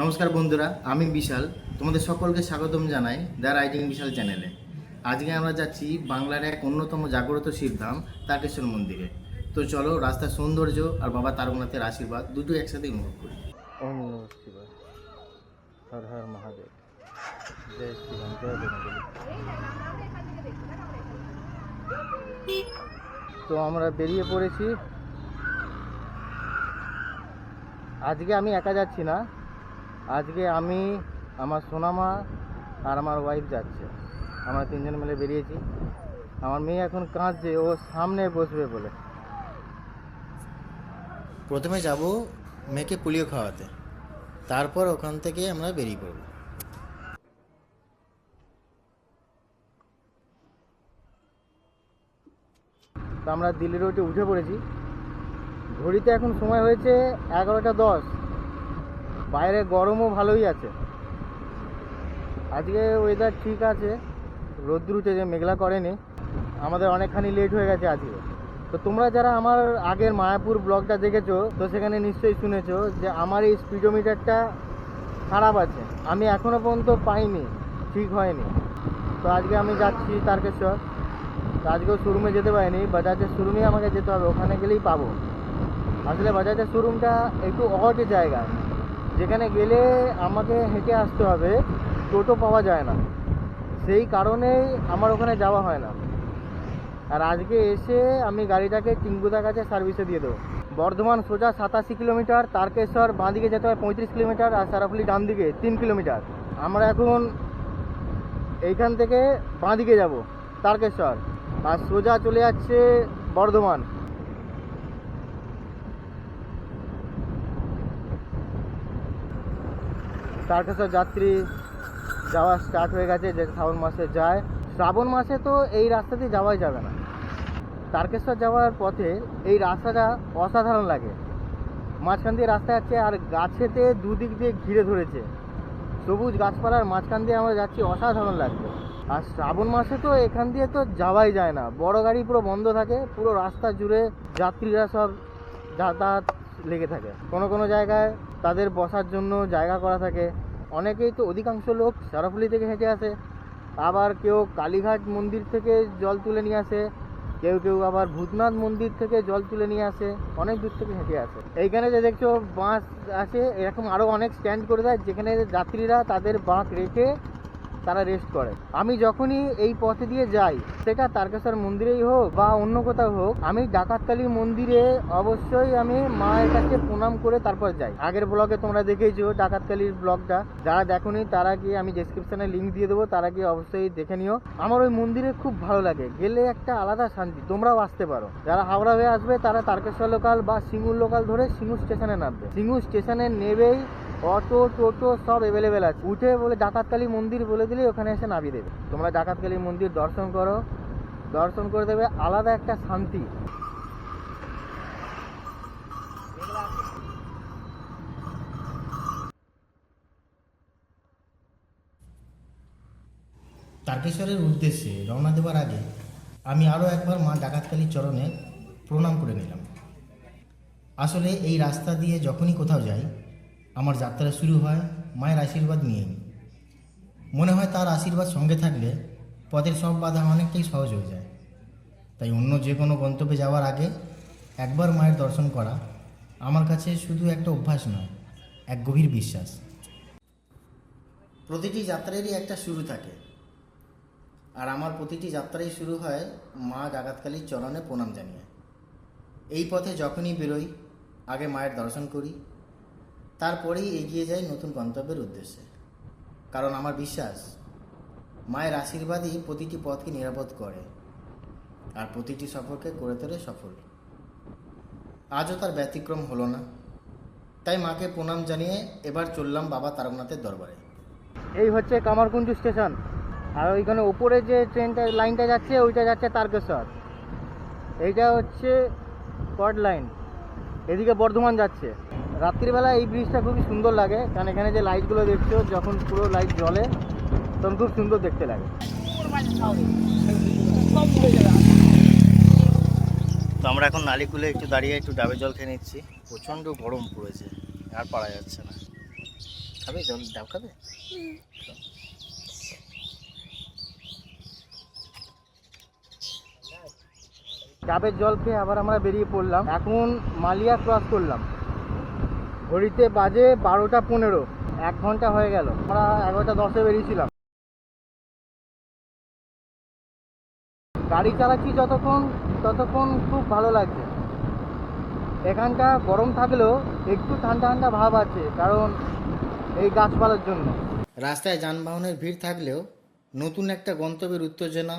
নমস্কার বন্ধুরা, আমি বিশাল। তোমাদের সকলকে স্বাগতম জানাই দ্য রাইডিং বিশাল চ্যানেলে। আজকে আমরা যাচ্ছি বাংলার এক অন্যতম জাগ্রত শিবধাম তারকেশ্বর মন্দিরে। তো চলো রাস্তার সৌন্দর্য আর বাবা তারকনাথের আশীর্বাদ দুটো একসাথে অনুভব করি। ওম নমঃ শিবায়, হর হর মহাদেব, জয় শ্রীরাম, জয় বজরঙ্গবলী। তো আমরা বেরিয়ে পড়েছি। আজকে আমি একা যাচ্ছি না, আজকে আমি, আমার সোনামা আর আমার ওয়াইফ যাচ্ছে। আমরা তিনজন মিলে বেরিয়েছি। আমার মেয়ে এখন কাঁদছে, ও সামনে বসবে বলে। প্রথমে যাব মেয়েকে পোলিও খাওয়াতে, তারপর ওখান থেকে আমরা বেরিয়ে পড়ব। তো আমরা দিল্লি রোডে উঠে পড়েছি। ঘড়িতে এখন সময় হয়েছে 11:10। বাইরে গরমও ভালোই আছে। আজকে ওয়েদার ঠিক আছে, রোদ্দুর উঠেছে, মেঘলা করেনি। আমাদের অনেকখানি লেট হয়ে গেছে আজকে। তো তোমরা যারা আমার আগের মায়াপুর ব্লগটা দেখেছো, তো সেখানে নিশ্চয়ই শুনেছো যে আমার এই স্পিডোমিটারটা খারাপ আছে, আমি এখনও পর্যন্ত পাইনি, ঠিক হয়নি। তো আজকে আমি যাচ্ছি তারকেশ্বর। তো আজকেও শোরুমে যেতে পারিনি, বাজাজের শোরুমে আমাকে যেতে হবে, ওখানে গেলেই পাবো। আসলে বাজাজের শোরুমটা একটু অড জায়গা, যেখানে গেলে আমাকে হেঁটে আসতে হবে, টোটো পাওয়া যায় না, সেই কারণেই আমার ওখানে যাওয়া হয় না। আর আজকে এসে আমি গাড়িটাকে টিঙ্গুদার কাছে সার্ভিসে দিয়ে দেবো। বর্ধমান সোজা 87 কিলোমিটার, তারকেশ্বর বাঁ দিকে যেতে হয় 35 কিলোমিটার, আর সারাফুলি ডান দিকে 3 কিলোমিটার। আমরা এখন এইখান থেকে বাঁ দিকে যাব তারকেশ্বর, আর সোজা চলে যাচ্ছে বর্ধমান। তারকেশ্বর যাত্রী যাওয়া স্টার্ট হয়ে গেছে, যে শ্রাবণ মাসে যায়। শ্রাবণ মাসে তো এই রাস্তা দিয়ে যাওয়াই যাবে না। তারকেশ্বর যাওয়ার পথে এই রাস্তাটা অসাধারণ লাগে। মাঝখান দিয়ে রাস্তা যাচ্ছে, আর গাছেতে দুদিক দিয়ে ঘিরে ধরেছে, সবুজ গাছপালার মাঝখান দিয়ে আমরা যাচ্ছি, অসাধারণ লাগছে। আর শ্রাবণ মাসে তো এখান দিয়ে তো যাওয়াই যায় না, বড় গাড়ি পুরো বন্ধ থাকে, পুরো রাস্তা জুড়ে যাত্রীরা সব যাতায়াত লেগে থাকে। কোনো কোনো জায়গায় তাদের বসার জন্য জায়গা করা থাকে। অনেকেই তো, অধিকাংশ লোক সারাফুলি থেকে হেঁটে আসে, আবার কেউ কালীঘাট মন্দির থেকে জল তুলে নিয়ে আসে, কেউ কেউ আবার ভূতনাথ মন্দির থেকে জল তুলে নিয়ে আসে, অনেক দূর থেকে হেঁটে আসে। এইখানে যে দেখছো বাস আছে, এরকম আরও অনেক স্ট্যান্ড করে দেয়, যেখানে যাত্রীরা তাদের বাঁক রেখে তারা রেস্ট করে। আমি যখনই এই পথে দিয়ে যাই, সেটা তারকেশ্বর মন্দিরেই হোক বা অন্য কোথাও হোক, আমি ডাকাতকালী মন্দিরে অবশ্যই আমি মায়ের কাছে প্রণাম করে তারপর যাই। আগের ব্লগে তোমরা দেখেইছো ডাকাতকালীর ব্লগটা, যারা দেখোনি তারা গিয়ে, আমি ডেসক্রিপশনে লিঙ্ক দিয়ে দেবো, তারা গিয়ে অবশ্যই দেখে নিও। আমার ওই মন্দিরে খুব ভালো লাগে, গেলে একটা আলাদা শান্তি। তোমরাও আসতে পারো, যারা হাওড়া হয়ে আসবে তারা তারকেশ্বর লোকাল বা সিঙ্গুর লোকাল ধরে সিঙ্গুর স্টেশনে নামবে। সিঙ্গুর স্টেশনে নেবেই অটো টোটো সব অ্যাভেলেবেল আছে, উঠে বলে ডাকাতকালী মন্দির বলে দিলেই ওখানে এসে নামিয়ে দেবে। তোমরা ডাকাতকালী মন্দির দর্শন করো, দর্শন করে দেবে, আলাদা একটা শান্তি। তারকেশ্বরের উদ্দেশ্যে রওনা দেওয়ার আগে আমি আরও একবার মা ডাকাতকালীর চরণে প্রণাম করে নিলাম। আসলে এই রাস্তা দিয়ে যখনই কোথাও যাই, আমার যাত্রা শুরু হয় মায়ের আশীর্বাদ নিয়েই। মনে হয় তার আশীর্বাদ সঙ্গে থাকলে পথের সব বাধা অনেকটাই সহজ হয়ে যায়। তাই অন্য যে কোনো গন্তব্যে যাওয়ার আগে একবার মায়ের দর্শন করা আমার কাছে শুধু একটা অভ্যাস নয়, এক গভীর বিশ্বাস। প্রতিটি যাত্রারই একটা শুরু থাকে, আর আমার প্রতিটি যাত্রাই শুরু হয় মা ডাকাতকালীর চরণে প্রণাম জানিয়ে। এই পথে যখনই বেরোই, আগে মায়ের দর্শন করি, তারপরেই এগিয়ে যাই নতুন গন্তব্যের উদ্দেশ্যে। কারণ আমার বিশ্বাস, মায়ের আশীর্বাদই প্রতিটি পথকে নিরাপদ করে, আর প্রতিটি সফরকে করে তোলে সফল। আজও তার ব্যতিক্রম হলো না। তাই মাকে প্রণাম জানিয়ে এবার চললাম বাবা তারকনাথের দরবারে। এই হচ্ছে কামারকুঞ্জ স্টেশন, আর ওইখানে উপরে যে ট্রেনটা লাইনটা যাচ্ছে, ওইটা যাচ্ছে তারকেশ্বর। এইটা হচ্ছে কর্ড লাইন, এদিকে বর্ধমান যাচ্ছে। রাত্রিবেলা এই ব্রিজটা খুবই সুন্দর লাগে, কারণ এখানে যে লাইটগুলো দেখছো, যখন পুরো লাইট জ্বলে তখন খুব সুন্দর দেখতে লাগে। তো আমরা এখন নালিকুলে একটু দাঁড়িয়ে একটু ডাবের জল খেয়ে নিচ্ছি। প্রচণ্ড গরম পড়েছে, আর পারা যাচ্ছে না। খাবে জল ডাব খাবে? ডাবের জল খেয়ে আবার আমরা বেরিয়ে পড়লাম। এখন মালিয়া ক্রস করলাম, ঘড়িতে বাজে 12টা 15, 1 ঘন্টা হয়ে গেল। আমরা 11টা 10-এ বেরিয়েছিলাম। গাড়ি চালাচ্ছি ততক্ষণ খুব ভালো লাগছে। এখানটা গরম থাকলেও একটু ঠান্ডা ঠান্ডা ভাব আছে, কারণ এই গাছপালার জন্য। রাস্তায় যানবাহনের ভিড় থাকলেও নতুন একটা গন্তব্যের উত্তেজনা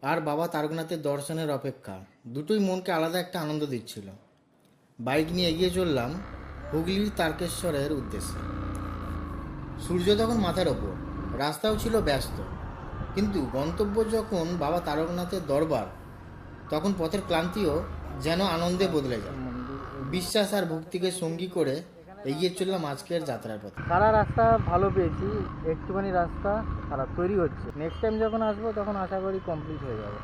আর বাবা তারকনাথের দর্শনের অপেক্ষা, দুটোই মনকে আলাদা একটা আনন্দ দিচ্ছিল। বাইক নিয়ে এগিয়ে চললাম হুগলির তারকেশ্বরের উদ্দেশ্যে। সূর্য তখন মাথার ওপর, রাস্তাও ছিল ব্যস্ত, কিন্তু গন্তব্য যখন বাবা তারকনাথের দরবার, তখন পথের ক্লান্তিও যেন আনন্দে বদলে যায়। বিশ্বাস আর ভক্তিকে সঙ্গী করে এগিয়ে চললাম আজকের যাত্রার পথে। সারা রাস্তা ভালো পেয়েছি, একটুখানি রাস্তা খারাপ তৈরি হচ্ছে। নেক্সট টাইম যখন আসবো তখন আশা করি কমপ্লিট হয়ে যাবে।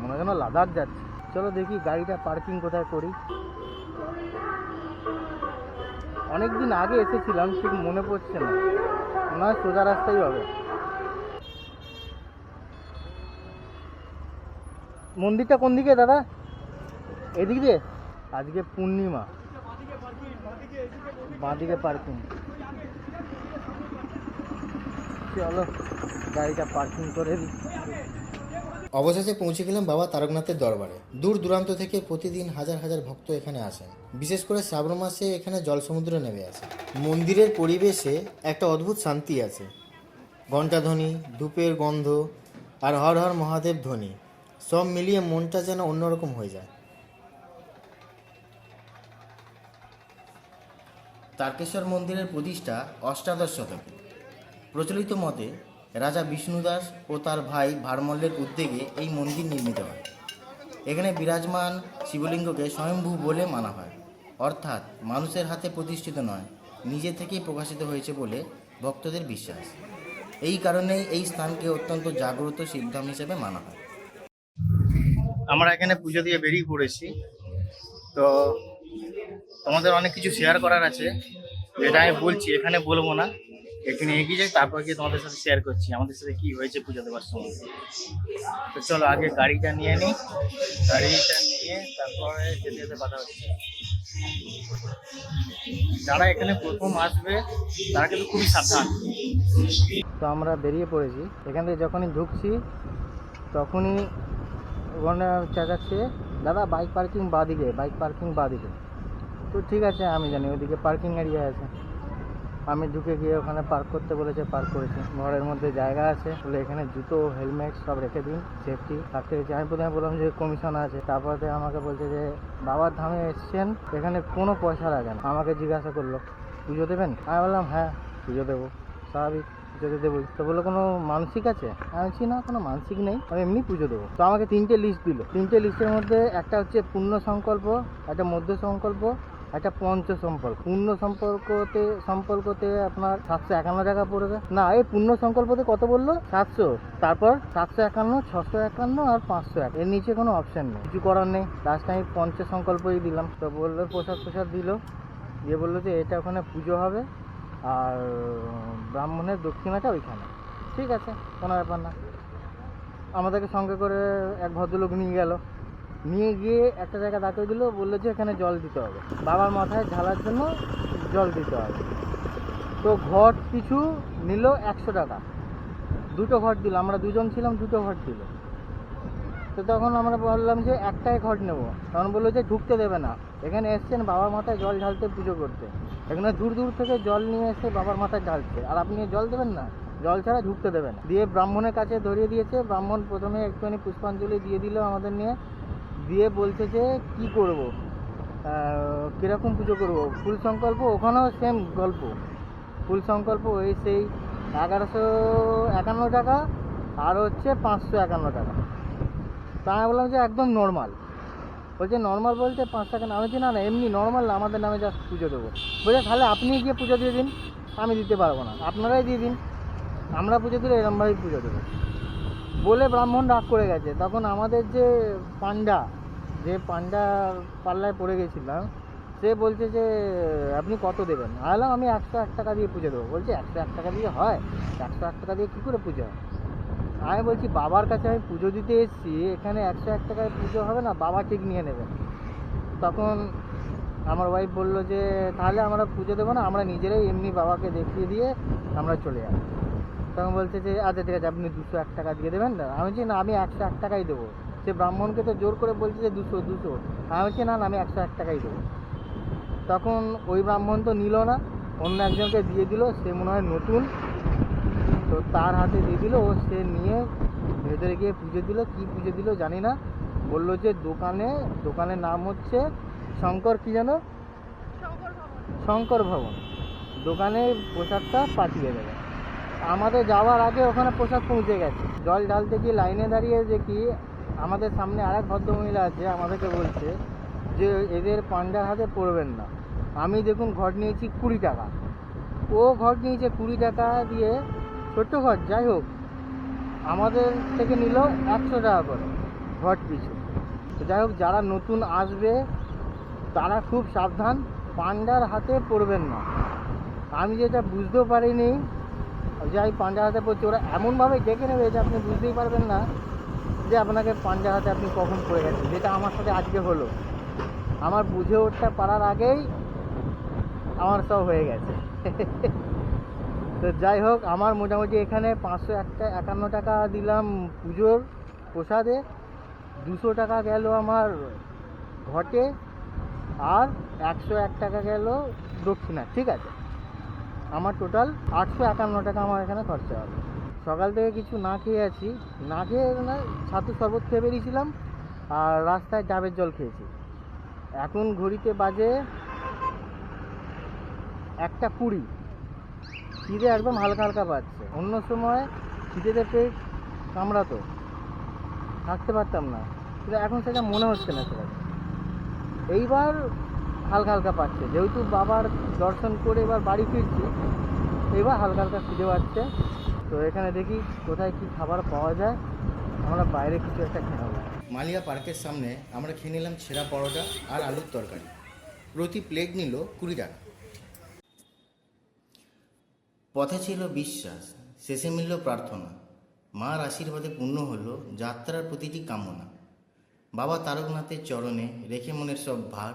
মনে হয় যেন লাদাখ যাচ্ছে। চলো দেখি গাড়িটা পার্কিং কোথায় করি। অনেক দিন আগে এসেছিলাম, ঠিক মনে পড়ছে না, মনে হয় সোজা রাস্তাই হবে। মন্দিরটা কোন দিকে দাদা? এদিক দিয়ে? আজকে পূর্ণিমা, বাঁদিকে পার্কিং। চলো গাড়িটা পার্কিং করে দিই। অবশেষে পৌঁছে গেলাম বাবা তারকনাথের দরবারে। দূর দূরান্ত থেকে প্রতিদিন হাজার হাজার ভক্ত এখানে আসেন। বিশেষ করে শ্রাবণ মাসে এখানে জল সমুদ্র নেমে আসে। মন্দিরের পরিবেশে একটা অদ্ভুত শান্তি আছে। ঘণ্টাধ্বনি, ধূপের গন্ধ আর হর হর মহাদেব ধ্বনি, সব মিলিয়ে মনটা যেন অন্যরকম হয়ে যায়। তারকেশ্বর মন্দিরের প্রতিষ্ঠা অষ্টাদশ শতকে। প্রচলিত মতে রাজা বিষ্ণুদাস ও তার ভাই ভারমল্লের উদ্যোগে এই মন্দির নির্মিত হয়। এখানে বিরাজমান শিবলিঙ্গকে স্বয়ম্ভূ বলে মানা হয়, অর্থাৎ মানুষের হাতে প্রতিষ্ঠিত নয়, নিজে থেকেই প্রকাশিত হয়েছে বলে ভক্তদের বিশ্বাস। এই কারণেই এই স্থানকে অত্যন্ত জাগ্রত সিদ্ধাম হিসেবে মানা হয়। আমরা এখানে পুজো দিয়ে বেরিয়ে পড়েছি। তো তোমাদের অনেক কিছু শেয়ার করার আছে, যেটা আমি বলছি এখানে বলবো না, এখানে এগিয়ে যাই, তারপর গিয়ে তোমাদের সাথে শেয়ার করছি আমাদের সাথে কি হয়েছে পুজো দেওয়ার সময়। তো চলো আগে গাড়িটা নিয়ে নিই, গাড়িটা নিয়ে তারপরে যেতে যেতে কথা হচ্ছে। যারা এখানে প্রথম আসবে তারা কিন্তু খুবই সাবধান। তো আমরা বেরিয়ে পড়েছি। এখান থেকে যখনই ঢুকছি তখনই ওখানে চেঁচাচ্ছে, দাদা বাইক পার্কিং বাঁদিকে, বাইক পার্কিং বাঁদিকে। তো ঠিক আছে, আমি জানি ওইদিকে পার্কিং এরিয়া আছে। আমি ঢুকে গিয়ে ওখানে পার্ক করতে বলেছে, পার্ক করেছি। ঘরের মধ্যে জায়গা আছে বলে এখানে জুতো হেলমেট সব রেখে দিন, সেফটি থাকতে গেছি। আমি প্রথমে বললাম যে কমিশন আছে, তারপরে আমাকে বলছে যে বাবার ধামে এসছেন, এখানে কোনো পয়সা লাগে না। আমাকে জিজ্ঞাসা করলো পুজো দেবেন? আমি বললাম হ্যাঁ পুজো দেবো, স্বাভাবিক পুজো দেবোই। তো বললো কোনো মানসিক আছে? আমি বলছি না কোনো মানসিক নেই, আমি এমনি পুজো দেবো। তো আমাকে 3টে লিস্ট দিল। 3টে লিস্টের মধ্যে একটা হচ্ছে পূর্ণ সংকল্প, একটা মধ্য সংকল্প, একটা পঞ্চ সম্পর্ক। পূর্ণ সম্পর্কতে আপনার 751 টাকা পড়বে। না, এই পূর্ণ সংকল্পতে কত বললো? 700, তারপর 751, 651 আর 501। এর নিচে কোনো অপশান নেই, কিছু করার নেই। লাস্ট আমি পঞ্চ সংকল্পই দিলাম। তো বললো প্রসাদ দিল, দিয়ে বললো যে এটা ওখানে পুজো হবে আর ব্রাহ্মণের দক্ষিণাটা ওইখানে। ঠিক আছে, কোনো ব্যাপার না। আমাদেরকে সঙ্গে করে এক ভদ্রলোক নিয়ে গেল, নিয়ে গিয়ে একটা জায়গা দাঁড়িয়ে দিল, বললো যে এখানে জল দিতে হবে, বাবার মাথায় ঢালার জন্য জল দিতে হবে। তো ঘট পিছু নিল 100 টাকা। 2টো ঘট দিল, আমরা 2জন ছিলাম, 2টো ঘট দিল। তো তখন আমরা বললাম যে একটাই ঘট নেবো। তখন বললো যে ঢুকতে দেবে না, এখানে এসছেন বাবার মাথায় জল ঢালতে, পুজো করতে। এখানে দূর দূর থেকে জল নিয়ে এসে বাবার মাথায় ঢালছে, আর আপনি জল দেবেন না? জল ছাড়া ঢুকতে দেবে না। দিয়ে ব্রাহ্মণের কাছে ধরিয়ে দিয়েছে। ব্রাহ্মণ প্রথমে একটুখানি পুষ্পাঞ্জলি দিয়ে দিল আমাদের নিয়ে, দিয়ে বলছে যে কী করব, কীরকম পুজো করব। ফুল সংকল্প, ওখানেও সেম গল্প, ফুল সংকল্প ওই সেই 1151 টাকা আর হচ্ছে 551 টাকা। তা আমি বললাম যে একদম নর্মাল। বলছে নর্মাল বলতে 5 টাকা না। আমি বলছি না না এমনি নর্মাল, আমাদের নামে জাস্ট পুজো দেবো। বলছে তাহলে আপনি গিয়ে পুজো দিয়ে দিন। আমি দিতে পারবো না, আপনারাই দিয়ে দিন, আমরা পুজো দিলে এরমভাবেই পুজো দেবো বলে ব্রাহ্মণ রাগ করে গেছে। তখন আমাদের যে পান্ডা পাল্লায় পড়ে গেছিলাম, সে বলছে যে আপনি কত দেবেন? বললাম আমি 101 টাকা দিয়ে পুজো দেবো। বলছে 101 টাকা দিয়ে হয়? 101 টাকা দিয়ে কী করে পুজো হয়? আমি বলছি বাবার কাছে আমি পুজো দিতে এসেছি, এখানে 101 টাকায় পুজো হবে না, বাবা ঠিক নিয়ে নেবেন। তখন আমার ওয়াইফ বলল যে তাহলে আমরা পুজো দেবো না, আমরা নিজেরাই এমনি বাবাকে দেখিয়ে দিয়ে আমরা চলে যাব। তখন বলছে যে আচ্ছা ঠিক আছে, আপনি 201 টাকা দিয়ে দেবেন না? আমি বলছি না, আমি 101 টাকাই দেবো। সে ব্রাহ্মণকে তো জোর করে বলছে যে 200। আমি বলছি না না, আমি 101 টাকাই দেবো। তখন ওই ব্রাহ্মণ তো নিল না, অন্য একজনকে দিয়ে দিল, সে মনে হয় নতুন, তো তার হাতে দিয়ে দিল। ও সে নিয়ে ভেতরে গিয়ে পুজো দিল। কী পুজো দিল জানি না। বললো যে দোকানের নাম হচ্ছে শঙ্কর কি যেন, শঙ্কর ভবন। দোকানে প্রসাদটা পাঠিয়ে দেবে। আমাদের যাওয়ার আগে ওখানে প্রসাদ পৌঁছে গেছে। জল ঢালতে গিয়ে লাইনে দাঁড়িয়ে দেখি আমাদের সামনে আরেক ভদ্রমহিলা আছে, আমাদেরকে বলছে যে এদের পান্ডার হাতে পড়বেন না। আমি দেখুন ঘট নিয়েছি 20 টাকা, ও ঘট নিয়েছে 20 টাকা দিয়ে, ছোট্ট ঘট যাই হোক, আমাদের থেকে নিল 100 টাকা করে ঘট পিছু। তো যাই হোক, যারা নতুন আসবে তারা খুব সাবধান, পান্ডার হাতে পড়বেন না। আমি যেটা বুঝতেও পারিনি, যাই পান্ডার হাতে পড়ছে, ওরা এমনভাবে ডেকে নেবে যে আপনি বুঝতেই পারবেন না যে আপনাকে পান্ডার হাতে আপনি কখন পড়ে গেছেন, যেটা আমার সাথে আজকে হলো। আমার বুঝে উঠতে পারার আগেই আমার সব হয়ে গেছে। তো যাই হোক, আমার মোটামুটি এখানে 551 টাকা দিলাম পুজোর প্রসাদে, 200 টাকা গেল আমার ঘটে, আর 101 টাকা গেল দক্ষিণা। ঠিক আছে, আমার টোটাল 851 টাকা আমার এখানে খরচা হবে। সকাল থেকে কিছু না খেয়ে আছি, না খেয়ে না, ছাতু শরবত খেয়ে বেরিয়েছিলাম, আর রাস্তায় ডাবের জল খেয়েছি। এখন ঘড়িতে বাজে 1:20। খিদে একদম হালকা হালকা পাচ্ছে। অন্য সময় খিদেতে পেট কামড়াতো, থাকতে পারতাম না, কিন্তু এখন সেটা মনে হচ্ছে না সেটা। এইবার হালকা হালকা পাচ্ছে, যেহেতু বাবার দর্শন করে এবার বাড়ি ফিরছি, এবার হালকা হালকা খিদে পাচ্ছে। তো এখানে দেখি কোথায় কি খাবার পাওয়া যায়, আমরা বাইরে কিছু একটা খেয়ে নেবো। মালিয়া পার্কের সামনে আমরা খেয়ে নিলাম ছেঁড়া পরোটা আর আলুর তরকারি। প্রতি প্লেট নিল 20 টাকা। পথে ছিল বিশ্বাস, শেষে মিলল প্রার্থনা। মার আশীর্বাদে পূর্ণ হলো যাত্রার প্রতিটি কামনা। বাবা তারকনাথের চরণে রেখে মনের সব ভার,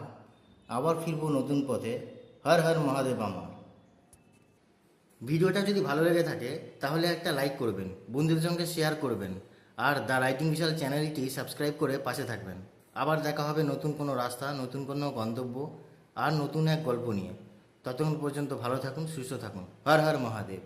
আবার ফিরবো নতুন পথে, হর হর মহাদেব আমার। ভিডিওটা যদি ভালো লেগে থাকে তাহলে একটা লাইক করবেন, বন্ধুদের সঙ্গে শেয়ার করবেন, আর দ্য রাইটিং বিশাল চ্যানেলটি সাবস্ক্রাইব করে পাশে থাকবেন। আবার দেখা হবে নতুন কোনো রাস্তা, নতুন কোনো গন্তব্য, আর নতুন এক গল্প নিয়ে। ততক্ষণ পর্যন্ত ভালো থাকুন, সুস্থ থাকুন। হর হর মহাদেব।